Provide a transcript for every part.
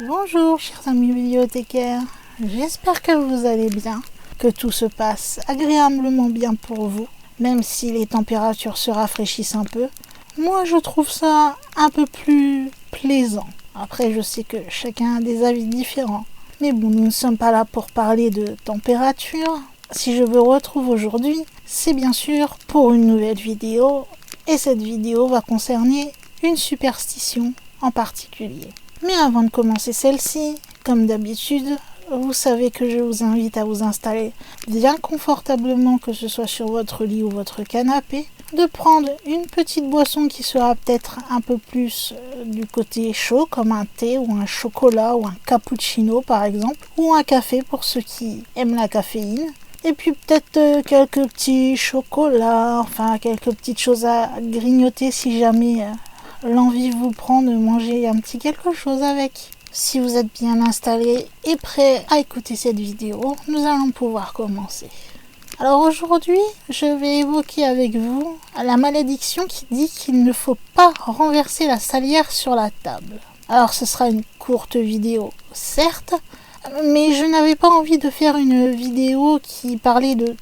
Bonjour chers amis bibliothécaires, j'espère que vous allez bien, que tout se passe agréablement bien pour vous, même si les températures se rafraîchissent un peu. Moi je trouve ça un peu plus plaisant. Après je sais que chacun a des avis différents, mais bon, nous ne sommes pas là pour parler de température. Si je vous retrouve aujourd'hui, c'est bien sûr pour une nouvelle vidéo, et cette vidéo va concerner une superstition en particulier. Mais avant de commencer celle-ci, comme d'habitude, vous savez que je vous invite à vous installer bien confortablement, que ce soit sur votre lit ou votre canapé, de prendre une petite boisson qui sera peut-être un peu plus du côté chaud, comme un thé ou un chocolat ou un cappuccino par exemple, ou un café pour ceux qui aiment la caféine. Et puis peut-être quelques petits chocolats, enfin quelques petites choses à grignoter si jamais l'envie vous prend de manger un petit quelque chose avec. Si vous êtes bien installé et prêt à écouter cette vidéo, nous allons pouvoir commencer. Alors aujourd'hui, je vais évoquer avec vous la malédiction qui dit qu'il ne faut pas renverser la salière sur la table. Alors ce sera une courte vidéo, certes, mais je n'avais pas envie de faire une vidéo qui parlait de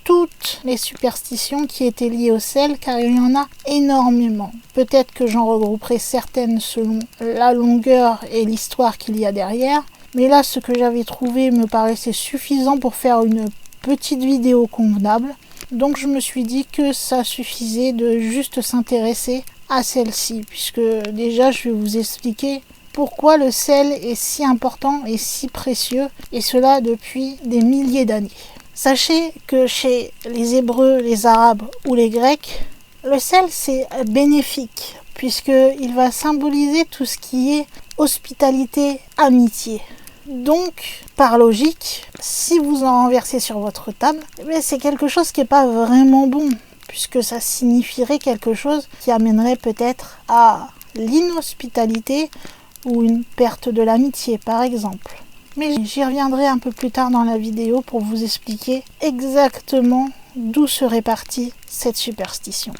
toutes les superstitions qui étaient liées au sel, car il y en a énormément. Peut-être que j'en regrouperai certaines selon la longueur et l'histoire qu'il y a derrière, mais là ce que j'avais trouvé me paraissait suffisant pour faire une petite vidéo convenable, donc je me suis dit que ça suffisait de juste s'intéresser à celle-ci, puisque déjà je vais vous expliquer pourquoi le sel est si important et si précieux, et cela depuis des milliers d'années. Sachez que chez les Hébreux, les Arabes ou les Grecs, le sel c'est bénéfique, puisqu'il va symboliser tout ce qui est hospitalité, amitié. Donc, par logique, si vous en renversez sur votre table, c'est quelque chose qui n'est pas vraiment bon, puisque ça signifierait quelque chose qui amènerait peut-être à l'inhospitalité ou une perte de l'amitié, par exemple. Mais j'y reviendrai un peu plus tard dans la vidéo pour vous expliquer exactement d'où serait partie cette superstition.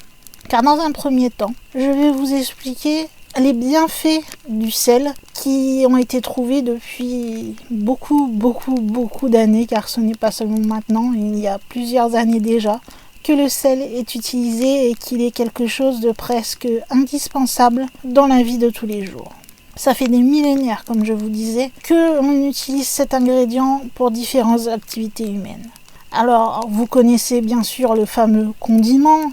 Car dans un premier temps, je vais vous expliquer les bienfaits du sel qui ont été trouvés depuis beaucoup d'années, car ce n'est pas seulement maintenant, il y a plusieurs années déjà, que le sel est utilisé et qu'il est quelque chose de presque indispensable dans la vie de tous les jours. Ça fait des millénaires, comme je vous disais, qu'on utilise cet ingrédient pour différentes activités humaines. Alors, vous connaissez bien sûr le fameux condiment,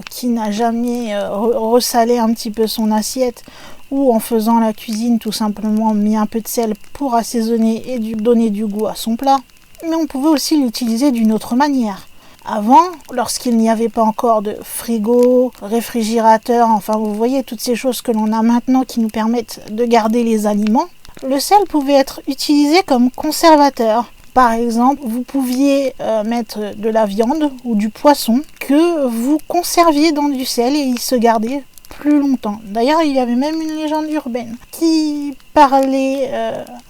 qui n'a jamais ressalé un petit peu son assiette, ou en faisant la cuisine tout simplement mis un peu de sel pour assaisonner et donner du goût à son plat. Mais on pouvait aussi l'utiliser d'une autre manière. Avant, lorsqu'il n'y avait pas encore de frigo, réfrigérateur, enfin vous voyez toutes ces choses que l'on a maintenant qui nous permettent de garder les aliments, le sel pouvait être utilisé comme conservateur. Par exemple, vous pouviez mettre de la viande ou du poisson que vous conserviez dans du sel et il se gardait plus longtemps. D'ailleurs, il y avait même une légende urbaine qui parlait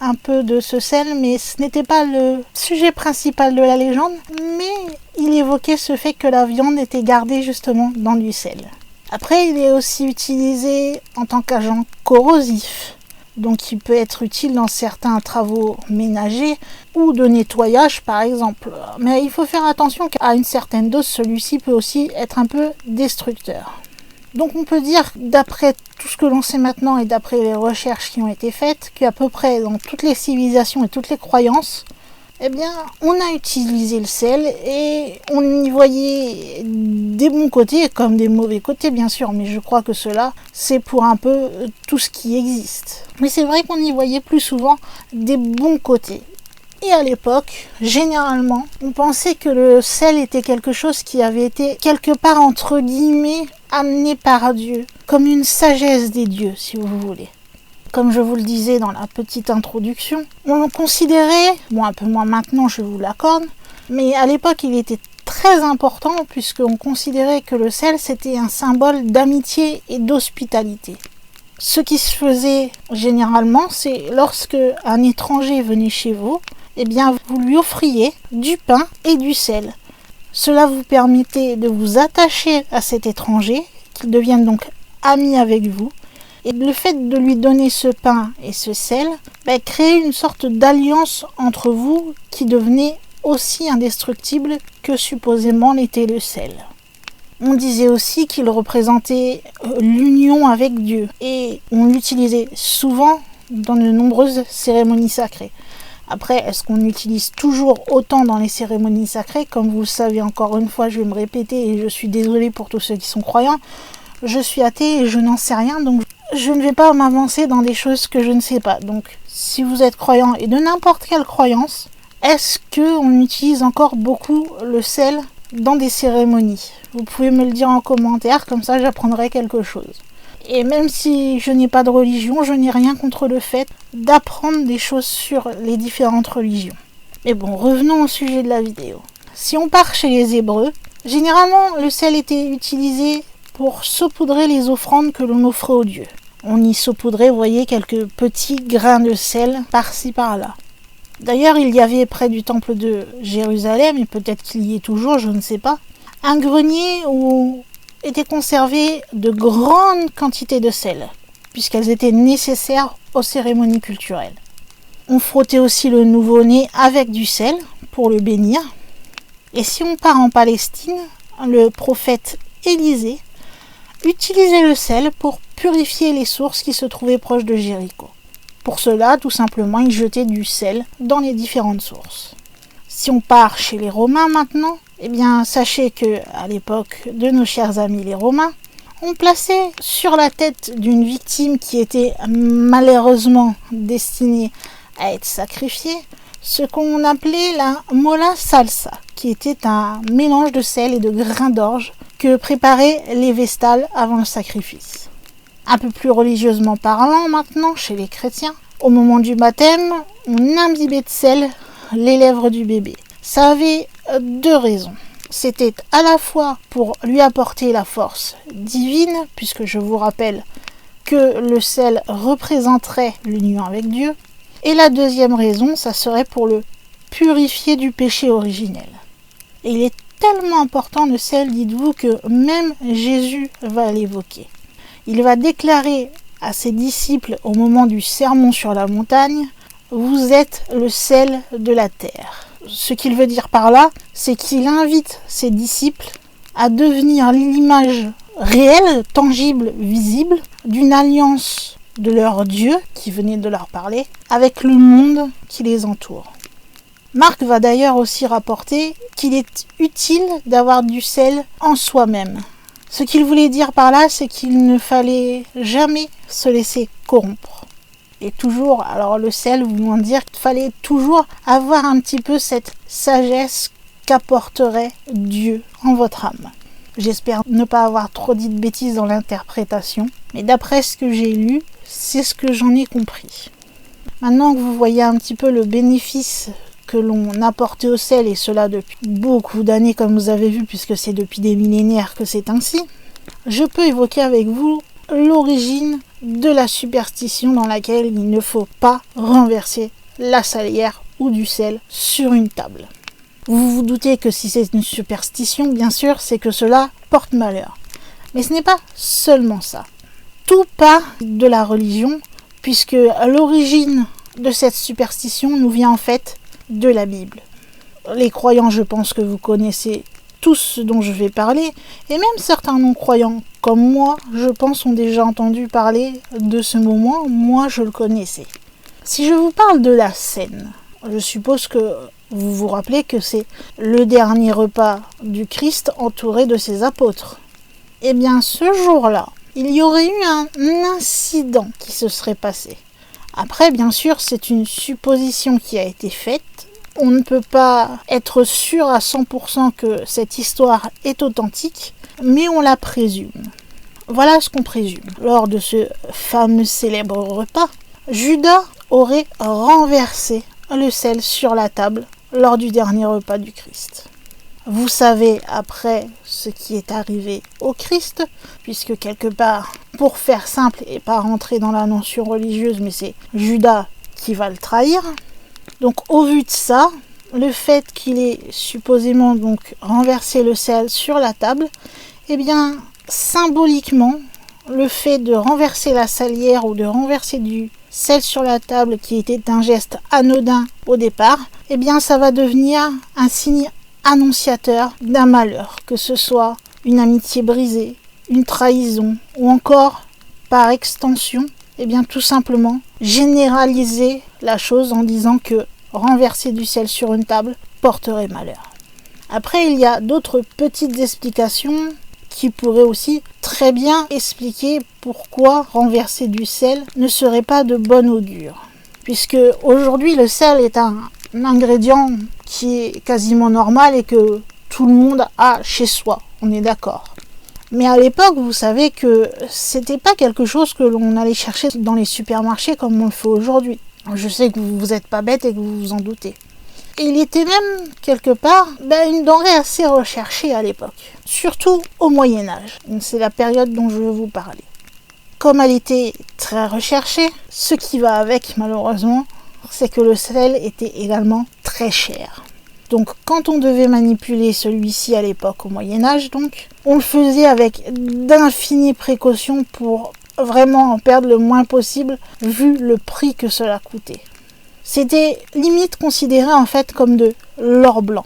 un peu de ce sel, mais ce n'était pas le sujet principal de la légende, mais il évoquait ce fait que la viande était gardée justement dans du sel. Après, il est aussi utilisé en tant qu'agent corrosif, donc il peut être utile dans certains travaux ménagers ou de nettoyage par exemple. Mais il faut faire attention qu'à une certaine dose, celui-ci peut aussi être un peu destructeur. Donc on peut dire, d'après tout ce que l'on sait maintenant et d'après les recherches qui ont été faites, qu'à peu près dans toutes les civilisations et toutes les croyances, eh bien, on a utilisé le sel et on y voyait des bons côtés comme des mauvais côtés bien sûr, mais je crois que cela, c'est pour un peu tout ce qui existe. Mais c'est vrai qu'on y voyait plus souvent des bons côtés. Et à l'époque, généralement, on pensait que le sel était quelque chose qui avait été quelque part entre guillemets amené par Dieu, comme une sagesse des dieux, si vous voulez. Comme je vous le disais dans la petite introduction, on le considérait, bon un peu moins maintenant je vous l'accorde, mais à l'époque il était très important puisqu'on considérait que le sel c'était un symbole d'amitié et d'hospitalité. Ce qui se faisait généralement, c'est lorsque un étranger venait chez vous, eh bien vous lui offriez du pain et du sel. Cela vous permettait de vous attacher à cet étranger, qu'il devienne donc ami avec vous, Et le fait de lui donner ce pain et ce sel créait une sorte d'alliance entre vous qui devenait aussi indestructible que supposément l'était le sel. On disait aussi qu'il représentait l'union avec Dieu et on l'utilisait souvent dans de nombreuses cérémonies sacrées. Après, est-ce qu'on utilise toujours autant dans les cérémonies sacrées? Comme vous le savez, encore une fois, je vais me répéter et je suis désolée pour tous ceux qui sont croyants. Je suis athée et je n'en sais rien, donc je ne vais pas m'avancer dans des choses que je ne sais pas. Donc, si vous êtes croyant et de n'importe quelle croyance, est-ce qu'on utilise encore beaucoup le sel dans des cérémonies? Vous pouvez me le dire en commentaire, comme ça j'apprendrai quelque chose. Et même si je n'ai pas de religion, je n'ai rien contre le fait d'apprendre des choses sur les différentes religions. Mais bon, revenons au sujet de la vidéo. Si on part chez les Hébreux, généralement le sel était utilisé pour saupoudrer les offrandes que l'on offrait aux dieux. On y saupoudrait, vous voyez, quelques petits grains de sel par-ci par-là. D'ailleurs, il y avait près du temple de Jérusalem, et peut-être qu'il y est toujours, je ne sais pas, un grenier où étaient conservées de grandes quantités de sel, puisqu'elles étaient nécessaires aux cérémonies culturelles. On frottait aussi le nouveau-né avec du sel pour le bénir. Et si on part en Palestine, le prophète Élisée utilisait le sel pour purifier les sources qui se trouvaient proches de Jéricho. Pour cela, tout simplement, il jetait du sel dans les différentes sources. Si on part chez les Romains maintenant, eh bien, sachez que à l'époque de nos chers amis les Romains, on plaçait sur la tête d'une victime qui était malheureusement destinée à être sacrifiée, ce qu'on appelait la mola salsa, qui était un mélange de sel et de grains d'orge que préparaient les vestales avant le sacrifice. Un peu plus religieusement parlant maintenant, chez les chrétiens, au moment du baptême, on imbibait de sel les lèvres du bébé. Ça avait deux raisons. C'était à la fois pour lui apporter la force divine, puisque je vous rappelle que le sel représenterait l'union avec Dieu. Et la deuxième raison, ça serait pour le purifier du péché originel. Et il est tellement important le sel, dites-vous, que même Jésus va l'évoquer. Il va déclarer à ses disciples au moment du sermon sur la montagne, « Vous êtes le sel de la terre ». Ce qu'il veut dire par là, c'est qu'il invite ses disciples à devenir l'image réelle, tangible, visible, d'une alliance de leur Dieu, qui venait de leur parler, avec le monde qui les entoure. Marc va d'ailleurs aussi rapporter qu'il est utile d'avoir du sel en soi-même. Ce qu'il voulait dire par là, c'est qu'il ne fallait jamais se laisser corrompre. Et toujours, alors le sel voulant dire qu'il fallait toujours avoir un petit peu cette sagesse qu'apporterait Dieu en votre âme. J'espère ne pas avoir trop dit de bêtises dans l'interprétation, mais d'après ce que j'ai lu, c'est ce que j'en ai compris. Maintenant que vous voyez un petit peu le bénéfice que l'on apportait au sel, et cela depuis beaucoup d'années comme vous avez vu, puisque c'est depuis des millénaires que c'est ainsi, je peux évoquer avec vous l'origine de la superstition dans laquelle il ne faut pas renverser la salière ou du sel sur une table. Vous vous doutez que si c'est une superstition, bien sûr, c'est que cela porte malheur. Mais ce n'est pas seulement ça. Tout part de la religion, puisque l'origine de cette superstition nous vient en fait de la Bible. Les croyants, je pense que vous connaissez tous ce dont je vais parler, et même certains non-croyants comme moi, je pense, ont déjà entendu parler de ce moment. Moi, je le connaissais. Si je vous parle de la Cène, je suppose que vous vous rappelez que c'est le dernier repas du Christ entouré de ses apôtres. Eh bien, ce jour-là, il y aurait eu un incident qui se serait passé. Après, bien sûr, c'est une supposition qui a été faite. On ne peut pas être sûr à 100% que cette histoire est authentique, mais on la présume. Voilà ce qu'on présume. Lors de ce fameux célèbre repas, Judas aurait renversé le sel sur la table lors du dernier repas du Christ. Vous savez après ce qui est arrivé au Christ, puisque quelque part, pour faire simple et pas rentrer dans la notion religieuse, mais c'est Judas qui va le trahir. Donc au vu de ça, le fait qu'il ait supposément donc renversé le sel sur la table, eh bien symboliquement, le fait de renverser la salière ou de renverser du sel sur la table qui était un geste anodin au départ, eh bien ça va devenir un signe annonciateur d'un malheur, que ce soit une amitié brisée, une trahison ou encore, par extension, eh bien tout simplement généraliser la chose en disant que renverser du sel sur une table porterait malheur. Après, il y a d'autres petites explications qui pourraient aussi très bien expliquer pourquoi renverser du sel ne serait pas de bon augure. Puisque aujourd'hui, le sel est un ingrédient qui est quasiment normal et que tout le monde a chez soi, on est d'accord. Mais à l'époque, vous savez que c'était pas quelque chose que l'on allait chercher dans les supermarchés comme on le fait aujourd'hui. Je sais que vous n'êtes pas bête et que vous vous en doutez. Et il était même, quelque part, une denrée assez recherchée à l'époque. Surtout au Moyen-Âge. C'est la période dont je veux vous parler. Comme elle était très recherchée, ce qui va avec, malheureusement, c'est que le sel était également très cher. Donc, quand on devait manipuler celui-ci à l'époque, au Moyen-Âge, donc, on le faisait avec d'infinies précautions pour vraiment en perdre le moins possible, vu le prix que cela coûtait. C'était limite considéré en fait comme de l'or blanc.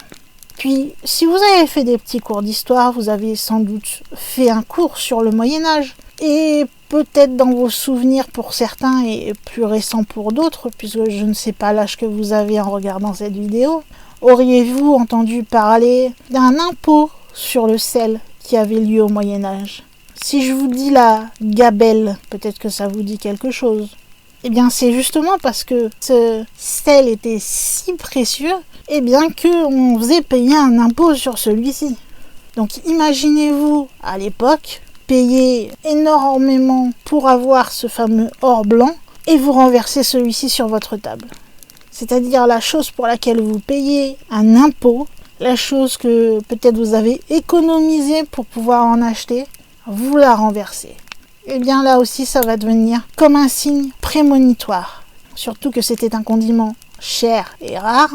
Puis, si vous avez fait des petits cours d'histoire, vous avez sans doute fait un cours sur le Moyen-Âge. Et peut-être dans vos souvenirs pour certains et plus récents pour d'autres, puisque je ne sais pas l'âge que vous avez en regardant cette vidéo, auriez-vous entendu parler d'un impôt sur le sel qui avait lieu au Moyen-Âge? Si je vous dis la gabelle, peut-être que ça vous dit quelque chose. Eh bien, c'est justement parce que ce sel était si précieux, eh bien qu'on faisait payer un impôt sur celui-ci. Donc, imaginez-vous, à l'époque, payer énormément pour avoir ce fameux or blanc et vous renverser celui-ci sur votre table. C'est-à-dire la chose pour laquelle vous payez un impôt, la chose que peut-être vous avez économisée pour pouvoir en acheter, vous la renversez. Eh bien là aussi ça va devenir comme un signe prémonitoire. Surtout que c'était un condiment cher et rare.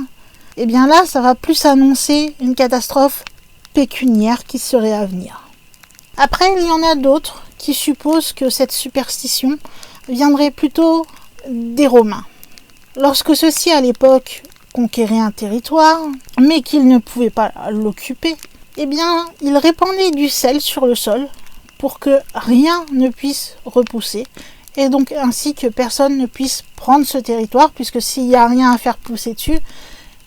Eh bien là ça va plus annoncer une catastrophe pécuniaire qui serait à venir. Après il y en a d'autres qui supposent que cette superstition viendrait plutôt des Romains. Lorsque ceux-ci à l'époque conquéraient un territoire, mais qu'ils ne pouvaient pas l'occuper, eh bien ils répandaient du sel sur le sol pour que rien ne puisse repousser et donc ainsi que personne ne puisse prendre ce territoire, puisque s'il n'y a rien à faire pousser dessus,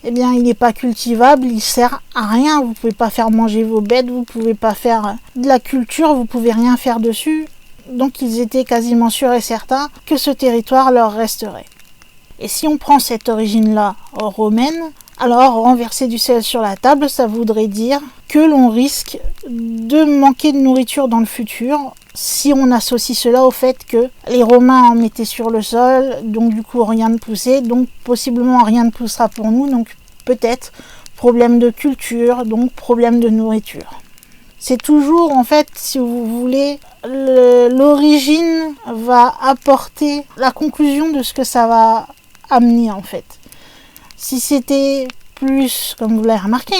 eh bien il n'est pas cultivable, il sert à rien, vous ne pouvez pas faire manger vos bêtes, vous ne pouvez pas faire de la culture, vous ne pouvez rien faire dessus, donc ils étaient quasiment sûrs et certains que ce territoire leur resterait. Et si on prend cette origine-là romaine, alors renverser du sel sur la table, ça voudrait dire que l'on risque de manquer de nourriture dans le futur si on associe cela au fait que les Romains en mettaient sur le sol, donc du coup rien ne poussait, donc possiblement rien ne poussera pour nous, donc peut-être problème de culture, donc problème de nourriture. C'est toujours en fait, si vous voulez, l'origine va apporter la conclusion de ce que ça va amener en fait. Si c'était plus, comme vous l'avez remarqué,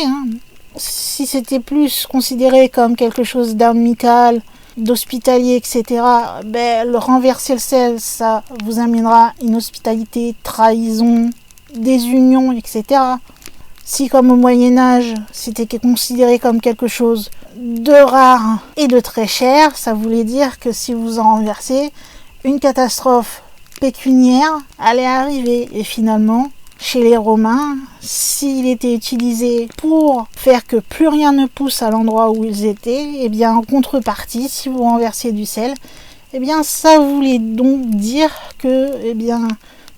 si c'était plus considéré comme quelque chose d'amical, d'hospitalier, etc., le renverser le sel, ça vous amènera inhospitalité, trahison, désunion, etc. Si comme au Moyen-Âge, c'était considéré comme quelque chose de rare et de très cher, ça voulait dire que si vous en renversez, une catastrophe pécuniaire allait arriver. Et finalement, chez les Romains, s'il était utilisé pour faire que plus rien ne pousse à l'endroit où ils étaient, eh bien en contrepartie, si vous renversiez du sel, eh bien ça voulait donc dire que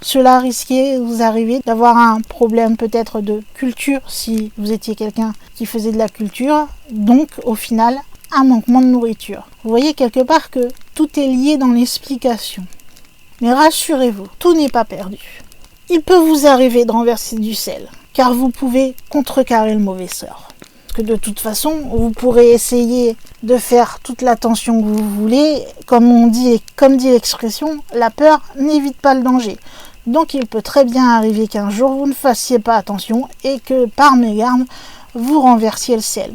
cela risquait de vous arriver d'avoir un problème peut-être de culture si vous étiez quelqu'un qui faisait de la culture, donc au final un manquement de nourriture. Vous voyez quelque part que tout est lié dans l'explication. Mais rassurez-vous, tout n'est pas perdu. Il peut vous arriver de renverser du sel, car vous pouvez contrecarrer le mauvais sort. Parce que de toute façon, vous pourrez essayer de faire toute l'attention que vous voulez. Comme on dit et comme dit l'expression, la peur n'évite pas le danger. Donc il peut très bien arriver qu'un jour vous ne fassiez pas attention et que par mégarde, vous renversiez le sel.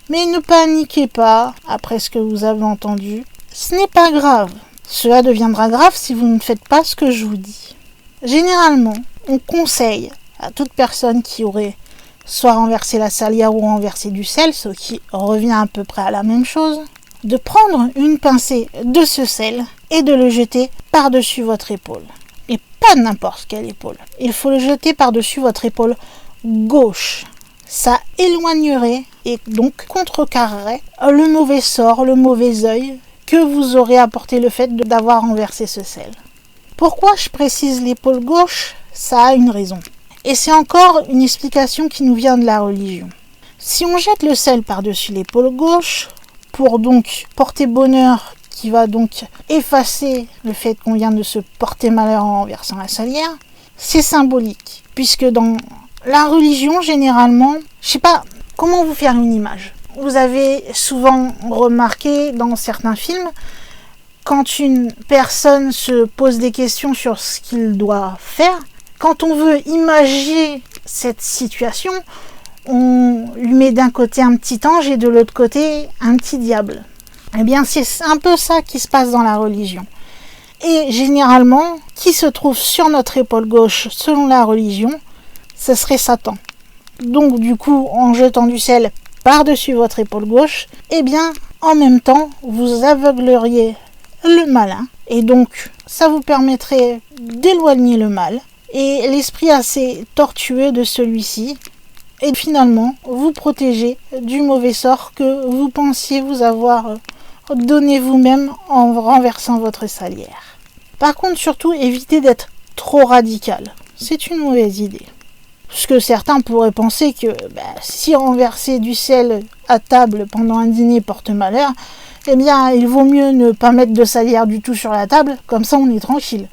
Mais ne paniquez pas après ce que vous avez entendu. ce n'est pas grave. Cela deviendra grave si vous ne faites pas ce que je vous dis. Généralement, on conseille à toute personne qui aurait soit renversé la salière ou renversé du sel, ce qui revient à peu près à la même chose, de prendre une pincée de ce sel et de le jeter par-dessus votre épaule. Et pas n'importe quelle épaule. Il faut le jeter par-dessus votre épaule gauche. Ça éloignerait et donc contrecarrerait le mauvais sort, le mauvais œil que vous aurez apporté le fait d'avoir renversé ce sel. Pourquoi je précise l'épaule gauche ? Ça a une raison. Et c'est encore une explication qui nous vient de la religion. Si on jette le sel par-dessus l'épaule gauche, pour donc porter bonheur, qui va donc effacer le fait qu'on vient de se porter malheur en renversant la salière, c'est symbolique. Puisque dans la religion, généralement, je sais pas comment vous faire une image. Vous avez souvent remarqué dans certains films, quand une personne se pose des questions sur ce qu'il doit faire, quand on veut imaginer cette situation, on lui met d'un côté un petit ange et de l'autre côté un petit diable. Eh bien, c'est un peu ça qui se passe dans la religion. Et généralement, qui se trouve sur notre épaule gauche selon la religion, ce serait Satan. Donc du coup, en jetant du sel par-dessus votre épaule gauche, eh bien, en même temps, vous aveugleriez le malin. Et donc, ça vous permettrait d'éloigner le mal et l'esprit assez tortueux de celui-ci. Et finalement, vous protéger du mauvais sort que vous pensiez vous avoir donné vous-même en renversant votre salière. Par contre, surtout, évitez d'être trop radical. C'est une mauvaise idée. Parce que certains pourraient penser que si renverser du sel à table pendant un dîner porte malheur, eh bien, il vaut mieux ne pas mettre de salière du tout sur la table, comme ça on est tranquille.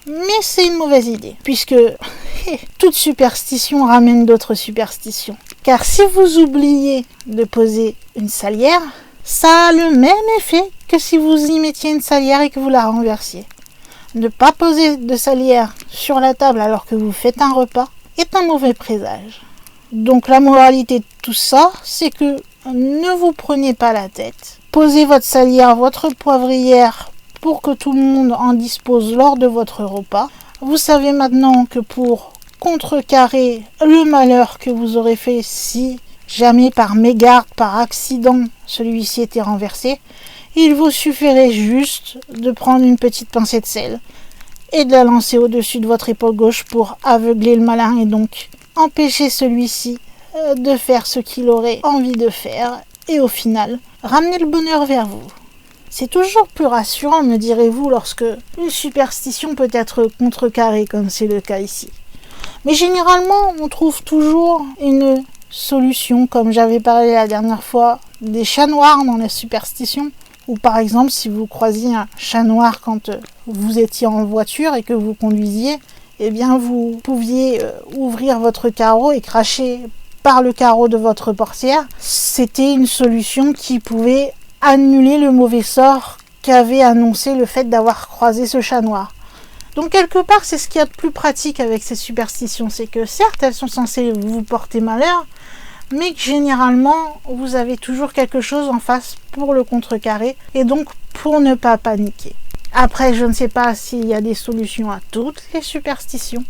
Mais c'est une mauvaise idée, puisque toute superstition ramène d'autres superstitions. Car si vous oubliez de poser une salière, ça a le même effet que si vous y mettiez une salière et que vous la renversiez. Ne pas poser de salière sur la table alors que vous faites un repas est un mauvais présage. Donc la moralité de tout ça, c'est que ne vous prenez pas la tête. Posez votre salière, votre poivrière pour que tout le monde en dispose lors de votre repas. Vous savez maintenant que pour contrecarrer le malheur que vous aurez fait si jamais par mégarde, par accident, celui-ci était renversé, il vous suffirait juste de prendre une petite pincée de sel et de la lancer au-dessus de votre épaule gauche pour aveugler le malin et donc empêcher celui-ci de faire ce qu'il aurait envie de faire et au final, ramener le bonheur vers vous. C'est toujours plus rassurant, me direz-vous, lorsque une superstition peut être contrecarrée, comme c'est le cas ici. Mais généralement, on trouve toujours une solution, comme j'avais parlé la dernière fois, des chats noirs dans la superstition. Ou par exemple, si vous croisiez un chat noir quand vous étiez en voiture et que vous conduisiez, eh bien vous pouviez ouvrir votre carreau et cracher par le carreau de votre portière. C'était une solution qui pouvait annuler le mauvais sort qu'avait annoncé le fait d'avoir croisé ce chat noir. Donc quelque part, c'est ce qu'il y a de plus pratique avec ces superstitions, c'est que certes, elles sont censées vous porter malheur, mais que généralement, vous avez toujours quelque chose en face pour le contrecarrer, et donc pour ne pas paniquer. Après, je ne sais pas s'il y a des solutions à toutes les superstitions.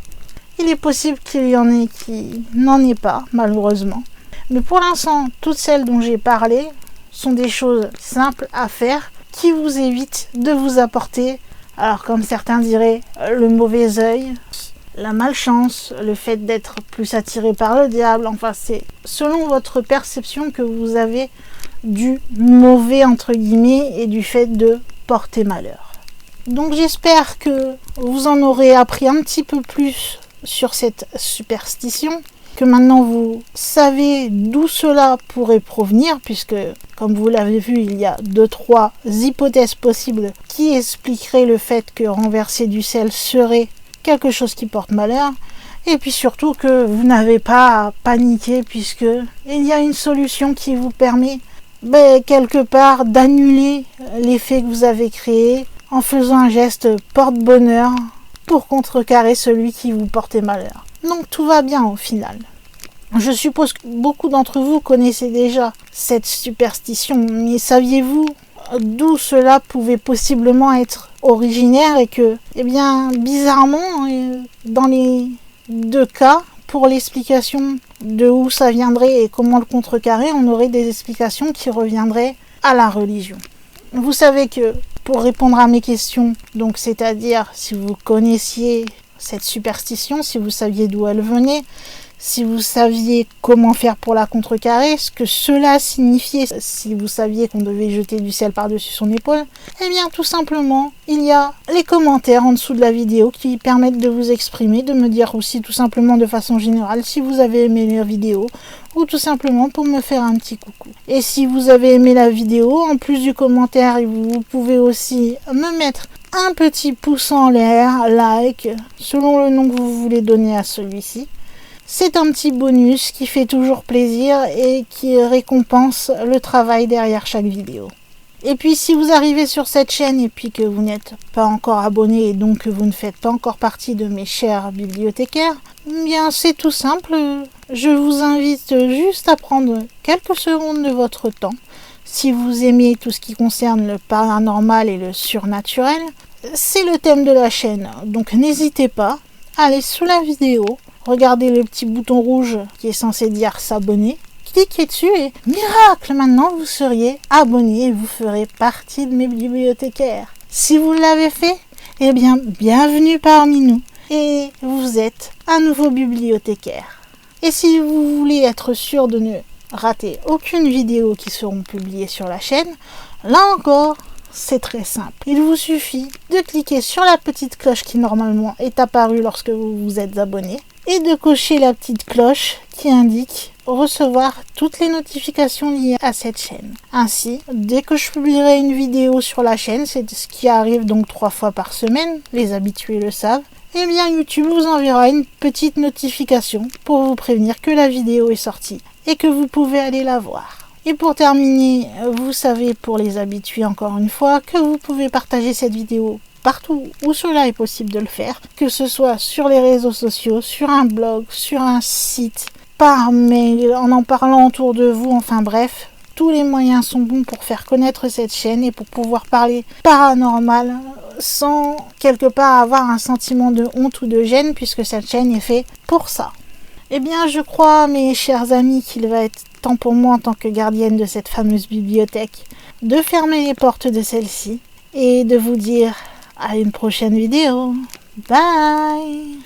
Il est possible qu'il y en ait qui n'en aient pas, malheureusement. Mais pour l'instant, toutes celles dont j'ai parlé sont des choses simples à faire qui vous évitent de vous apporter, alors comme certains diraient, le mauvais œil, la malchance, le fait d'être plus attiré par le diable. Enfin, c'est selon votre perception que vous avez du mauvais entre guillemets et du fait de porter malheur. Donc j'espère que vous en aurez appris un petit peu plus sur cette superstition, que maintenant vous savez d'où cela pourrait provenir, puisque comme vous l'avez vu, il y a 2-3 hypothèses possibles qui expliqueraient le fait que renverser du sel serait quelque chose qui porte malheur, et puis surtout que vous n'avez pas à paniquer puisque il y a une solution qui vous permet quelque part d'annuler l'effet que vous avez créé en faisant un geste porte-bonheur pour contrecarrer celui qui vous portait malheur. Donc tout va bien au final. Je suppose que beaucoup d'entre vous connaissez déjà cette superstition, mais saviez-vous d'où cela pouvait possiblement être originaire et que, eh bien, bizarrement, dans les deux cas, pour l'explication de où ça viendrait et comment le contrecarrer, on aurait des explications qui reviendraient à la religion. Vous savez que, pour répondre à mes questions, donc c'est-à-dire si vous connaissiez cette superstition, si vous saviez d'où elle venait, si vous saviez comment faire pour la contrecarrer, ce que cela signifiait, si vous saviez qu'on devait jeter du sel par-dessus son épaule, eh bien tout simplement, il y a les commentaires en dessous de la vidéo qui permettent de vous exprimer, de me dire aussi tout simplement de façon générale si vous avez aimé la vidéo ou tout simplement pour me faire un petit coucou. Et si vous avez aimé la vidéo, en plus du commentaire, vous pouvez aussi me mettre un petit pouce en l'air, like, selon le nom que vous voulez donner à celui-ci. C'est un petit bonus qui fait toujours plaisir et qui récompense le travail derrière chaque vidéo. Et puis si vous arrivez sur cette chaîne et puis que vous n'êtes pas encore abonné et donc que vous ne faites pas encore partie de mes chers bibliothécaires, bien c'est tout simple, je vous invite juste à prendre quelques secondes de votre temps. Si vous aimez tout ce qui concerne le paranormal et le surnaturel, c'est le thème de la chaîne, donc n'hésitez pas, allez sous la vidéo, regardez le petit bouton rouge qui est censé dire s'abonner, cliquez dessus et miracle, maintenant vous seriez abonné et vous ferez partie de mes bibliothécaires. Si vous l'avez fait, eh bien bienvenue parmi nous et vous êtes un nouveau bibliothécaire. Et si vous voulez être sûr de ne rater aucune vidéo qui seront publiées sur la chaîne, là encore, c'est très simple. Il vous suffit de cliquer sur la petite cloche qui normalement est apparue lorsque vous vous êtes abonné et de cocher la petite cloche qui indique recevoir toutes les notifications liées à cette chaîne. Ainsi, dès que je publierai une vidéo sur la chaîne, c'est ce qui arrive donc 3 fois par semaine, les habitués le savent, eh bien YouTube vous enverra une petite notification pour vous prévenir que la vidéo est sortie et que vous pouvez aller la voir. Et pour terminer, vous savez pour les habitués encore une fois que vous pouvez partager cette vidéo partout où cela est possible de le faire, que ce soit sur les réseaux sociaux, sur un blog, sur un site, par mail, en parlant autour de vous, enfin bref, tous les moyens sont bons pour faire connaître cette chaîne et pour pouvoir parler paranormal sans quelque part avoir un sentiment de honte ou de gêne puisque cette chaîne est faite pour ça. Eh bien, je crois, mes chers amis, qu'il va être temps pour moi, en tant que gardienne de cette fameuse bibliothèque, de fermer les portes de celle-ci et de vous dire à une prochaine vidéo. Bye!